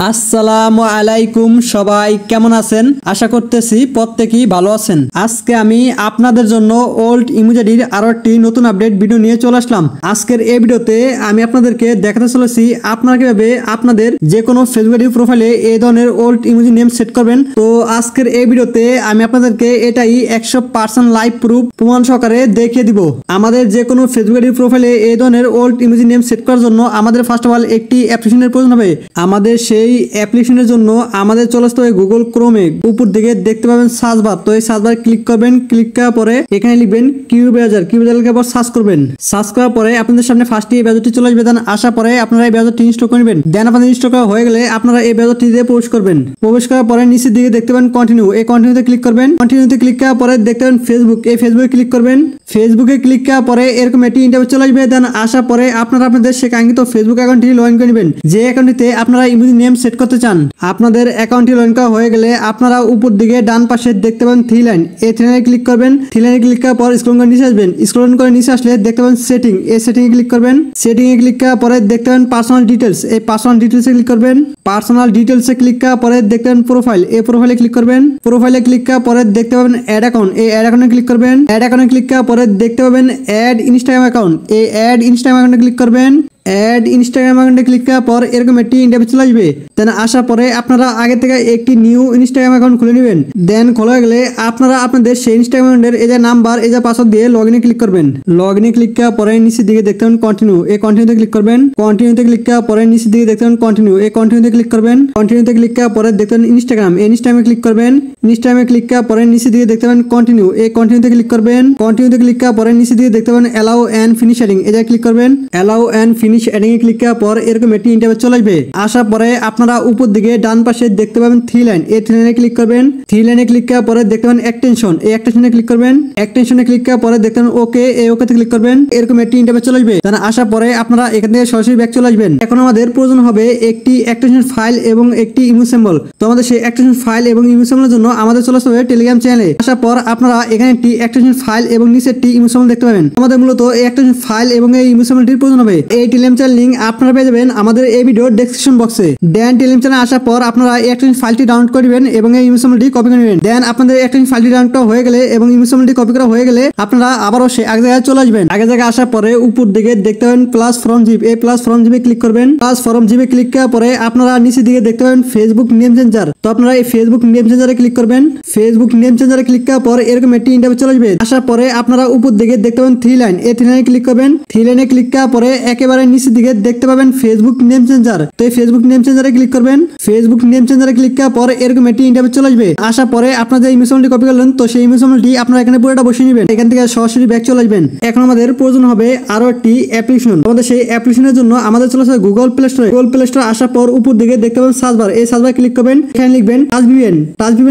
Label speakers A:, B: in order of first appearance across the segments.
A: আসসালামু আলাইকুম, সবাই কেমন আছেন? আশা করতেছি প্রত্যেকেই ভালো আছেন। আজকে আমি আপনাদের জন্য ওল্ড ইমোজির আরো একটি নতুন আপডেট ভিডিও নিয়ে চলে আসলাম। আজকের এই ভিডিওতে আমি আপনাদেরকে দেখাতে চলেছি আপনারা কিভাবে আপনাদের যে কোনো ফেসবুক প্রোফাইলে এই ধরনের ওল্ড ইমোজি নেম সেট করবেন। তো আজকের এই ভিডিওতে আমি আপনাদেরকে এটাই 100% লাইভ প্রুফ প্রমাণ সহকারে দেখিয়ে দিব। আমাদের যে কোনো ফেসবুক প্রোফাইলে এই ধরনের ওল্ড ইমোজি নেম সেট করার জন্য আমাদের ফার্স্ট অফ অল একটি অ্যাপ্লিকেশনের প্রয়োজন হবে। আমাদের সেই অ্যাপ্লিকেশনের জন্য আমাদের চলে আসতে হবে গুগল ক্রোমে। উপর দিকে দেখতে পাবেন সার্চ বার, তো এই সার্চ বার ক্লিক করবেন। ক্লিক করার পরে এখানে লিখবেন কিউ ব্রাউজার লিখে পর সার্চ করবেন। সার্চ করার পরে আপনাদের সামনে ফার্স্টে এই ব্রাউজারটি চলে আসবে। দেন আসার পরে আপনারা এই ব্রাউজারটি ইনস্টল করে নেবেন। দেন আপনাদের ইনস্টল করা হয়ে গেলে আপনারা এই ব্রাউজারটি দিয়ে প্রবেশ করবেন। প্রবেশ করার পরে নিচের দিকে দেখতে পাবেন কন্টিনিউ, এই কন্টিনিউতে ক্লিক করবেন। কন্টিনিউতে ক্লিক করার পরে দেখতে পাবেন ফেসবুক, এই ফেসবুকে ক্লিক করবেন। ফেসবুকে ক্লিক করার পরে এরকম একটি ইন্টারভিউ চলে আসবে। দেন আসার পরে আপনারা আপনাদের সে কাঙ্ক্ষিত ফেসবুক অ্যাকাউন্টটি লগ ইন করে নেবেন, যে অ্যাকাউন্টটিতে আপনারা ইমোজি নেম সেট করতে চান। আপনাদের অ্যাকাউন্টটি লগ ইন করা হয়ে গেলে আপনারা উপর দিকে ডান পাশে দেখতে পাবেন থ্রি লাইন, এই থ্রি লাইনে ক্লিক করবেন। থ্রি লাইনে ক্লিক করার পর স্ক্রল করে নিচে আসবেন। স্ক্রল করে নিচে আসলে দেখতে পাবেন সেটিং, এই সেটিংয়ে ক্লিক করবেন। সেটিংয়ে ক্লিক করার পরে দেখতে পাবেন পার্সোনাল ডিটেলস, এই পার্সোনাল ডিটেলসে ক্লিক করবেন। পার্সোনাল ডিটেলসে ক্লিক করার পরে দেখতে পাবেন প্রোফাইল, এই প্রোফাইলে ক্লিক করবেন। প্রোফাইলে ক্লিক করার পরে দেখতে পাবেন অ্যাড অ্যাকাউন্ট, এই অ্যাড অ্যাকাউন্টে ক্লিক করবেন। অ্যাড অ্যাকাউন্টে ক্লিক করার পরে দেখতে পাবেন অ্যাড ইনস্টাগ্রাম অ্যাকাউন্ট, এই অ্যাড ইনস্টাগ্রাম অ্যাকাউন্টে ক্লিক করবেন। অ্যাড ইনস্টাগ্রাম অ্যাকাউন্টে ক্লিক করার পর এরকম একটি ইন্টারভিউ চলে আসবে। দেন আসার পরে আপনারা আগে থেকে একটি নিউ ইনস্টাগ্রাম অ্যাকাউন্ট খুলে নেবেন। দেন খোলা গেলে আপনারা আপনাদের সেই ইনস্টাগ্রাম অ্যাকাউন্টের এই যে নাম্বার, এই যে পাসওয়ার্ড দিয়ে লগ ইনে ক্লিক করবেন। লগ ইনে ক্লিক করার পরে নিচের দিকে দেখতে পাবেন কন্টিনিউ, এই কন্টিনিউতে ক্লিক করবেন। কন্টিনিউতে ক্লিক করার পরে নিচের দিকে দেখতে পাবেন কন্টিনিউ, এই কন্টিনিউতে ক্লিক করবেন। কন্টিনিউতে ক্লিক করার পরে দেখতে পাবেন ইনস্টাগ্রাম, এই ইনস্টাগ্রামে ক্লিক করবেন। ইনস্টাগ্রামে ক্লিক করার পরে নিচের দিকে দেখতে পাবেন কন্টিনিউ, এই কন্টিনিউতে ক্লিক করবেন। কন্টিনিউতে ক্লিক করার পরে নিচের দিকে দেখতে পাবেন অ্যালাউ এন্ড ফিনিশ এডিং, এই যে ক্লিক করবেন। অ্যালাউ এন্ড ফিনিশ এডিং এ ক্লিক পর এরকম একটি ইন্টারভিউ চলে আসবে। আসার পরে আপনারা উপর দিকে ডান পাশে দেখতে পাবেন থ্রি লাইন, এই থ্রি লাইনে ক্লিক করবেন। থ্রি লাইনে ক্লিক করার পরে দেখতে পাবেন এক্সটেনশন, এই এক্সটেনশনে ক্লিক করবেন। এক্সটেনশনে ক্লিক করার পরে দেখতে পাবেন ওকে, এই ওকেতে ক্লিক করবেন। এরকম একটি ইন্টারভিউ চলে আসবে। তাহলে আসার পরে আপনারা এখান থেকে সরাসরি ব্যাক চলে আসবেন। এখন আমাদের প্রয়োজন হবে একটি এক্সটেনশন ফাইল এবং একটি ইমো সিম্বল। তো আমাদের সেই এক্সটেনশন ফাইল এবং ইমো সিম্বলের জন্য আমাদের চলে আসতে হবে টেলিগ্রাম চ্যানেলে। আসার পর আপনারা এখানে একটি এক্সটেনশন ফাইল এবং নিচে একটি ইমো সিম্বল দেখতে পাবেন। আমাদের মূলত এই এক্সটেনশন ফাইল এবং এই ইমো সিম্বলটির প্রয়োজন হবে। এই টেলিগ্রাম চ্যানেল লিংক আপনারা পেয়ে যাবেন আমাদের এই ভিডিও ডেসক্রিপশন বক্সে। দেন টেলিগ্রাম চ্যানেলে আসার পর আপনারা এই এক্সটেনশন ফাইলটি ডাউনলোড করবেন এবং এই ইমো সিম্বলটি কপি করে নেবেন। দেন আপনাদের এক্সটেনশন ফাইলটি ডাউনলোড করা হয়ে গেলে এবং ইমো সিম্বলটি কপি করা হয়ে গেলে আপনারা আবারও সেই আগে জায়গায় চলে আসবেন। আগে জায়গায় আসার পরে উপর দিকে দেখতে পাবেন প্লাস ফ্রম জিপ, এই প্লাস ফ্রম জিপে ক্লিক করবেন। প্লাস ফ্রম জিপে ক্লিক করার পরে আপনারা নিচের দিকে দেখতে পাবেন ফেসবুক নেম চেঞ্জার, তো আপনারা এই ফেসবুক নেম চেঞ্জারে ক্লিক করবেন। ফেসবুক নেম চেঞ্জারে ক্লিক করার পর এরকম একটি ইন্টারভিউ চলে আসবে। আসার পরে আপনারা উপর দিকে দেখতে পাবেন থ্রি লাইন, এই থ্রি লাইনে ক্লিক করবেন। থ্রি লাইনে ক্লিক করার পরে একেবারে নিচের দিকে দেখতে পাবেন ফেসবুক নেম চেঞ্জার, তো এই ফেসবুক নেম চেঞ্জারে ক্লিক করবেন। ফেসবুক নেম চেঞ্জারে ক্লিক করার পর এরকম একটি ইন্টারভিউ চলে আসবে। আসার পরে আপনারা যে ইমো সিম্বলটি কপি করলেন, তো সেই ইমো সিম্বলটি আপনারা এখানে পুরোটা বসিয়ে নেবেন। এখান থেকে সরাসরি ব্যাক চলে আসবেন। এখন আমাদের প্রয়োজন হবে আরো একটি অ্যাপ্লিকেশন। আমাদের সেই অ্যাপ্লিকেশনের জন্য আমাদের চলে আসবে গুগল প্লে স্টোরে। গুগল প্লে স্টোরে আসার পর উপর দিকে দেখতে পাবেন সার্চ বার, এই সার্চ বার ক্লিক করবেন। এখানে লিখবেন টাচভিপিএন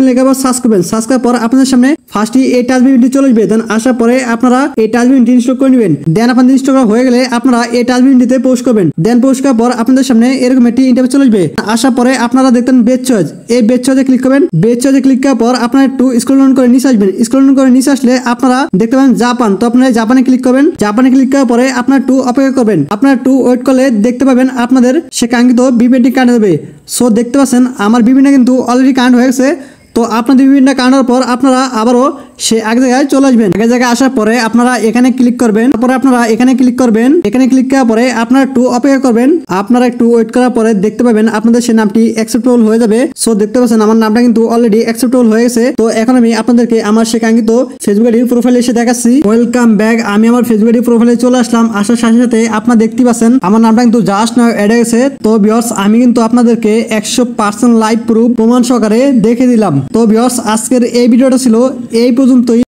A: লেখার পর সার্চ করবেন। সার্চ করার পর আপনাদের সামনে ফার্স্টই এই টাচভিপিএনটি চলে আসবে। দেন আসার পরে আপনারা এই টাচভিপিএনটি ইনস্টল করে নেবেন। দেন আপনাদের ইনস্টল করা হয়ে গেলে আপনারা এই টাচভিপিএনটিতে পোস্ট করবেন। দেন পোস্ট করার পর আপনাদের সামনে এরকম একটি ইন্টারভিউ চলে আসবে। আসার পরে আপনারা দেখতেন বেস্ট চয়েস, এই বেস্ট চয়েসে ক্লিক করবেন। বেস্ট চয়েসে ক্লিক করার পর আপনারা একটু স্ক্রল ডাউন করে নিচে আসবেন। স্ক্রল ডাউন করে নিচে আসলে আপনারা দেখতে পাবেন জাপান, তো আপনারা জাপানে ক্লিক করবেন। জাপানে ক্লিক করার পরে আপনারা একটু অপেক্ষা করবেন। আপনারা একটু ওয়েট করলে দেখতে পাবেন আপনাদের সে কাঙ্ক্ষিত ভিপিএনটি কানেক্ট হবে। সো দেখতে পাচ্ছেন আমার ভিপিএনটা কিন্তু অলরেডি কানেক্ট হয়ে গেছে। তো আপনাদের ভিপিএনটা কানেক্ট হওয়ার পর আপনারা আবারও সে আগে জায়গায় চলে আসবেন। আগে জায়গায় আসার পরে আপনারা এখানে ক্লিক করবেন। তারপরে আপনারা এখানে ক্লিক করবেন। এখানে ক্লিক করার পরে আপনারা একটু অপেক্ষা করবেন। আপনারা একটু ওয়েট করার পরে দেখতে পাবেন আপনাদের সেই নামটি অ্যাকসেপ্টেবল হয়ে যাবে। সো দেখতে পাচ্ছেন আমার নামটা কিন্তু অলরেডি অ্যাকসেপ্টেবল হয়ে গেছে। তো এখন আমি আপনাদেরকে আমার সে কাঙ্ক্ষিত ফেসবুক আইডি প্রোফাইলে এসে দেখাচ্ছি। ওয়েলকাম ব্যাক, আমি আমার ফেসবুক আইডি প্রোফাইলে চলে আসলাম। আসার সাথে সাথে আপনারা দেখতে পাচ্ছেন আমার নামটা কিন্তু জাস্ট নাও অ্যাড হয়ে গেছে। তো ভিউয়ার্স আমি কিন্তু আপনাদেরকে 100% লাইভ প্রুফ প্রমাণ সহকারে দেখে দিলাম। তো ভিউয়ার্স আজকের এই ভিডিওটা ছিল এই পর্যন্তই।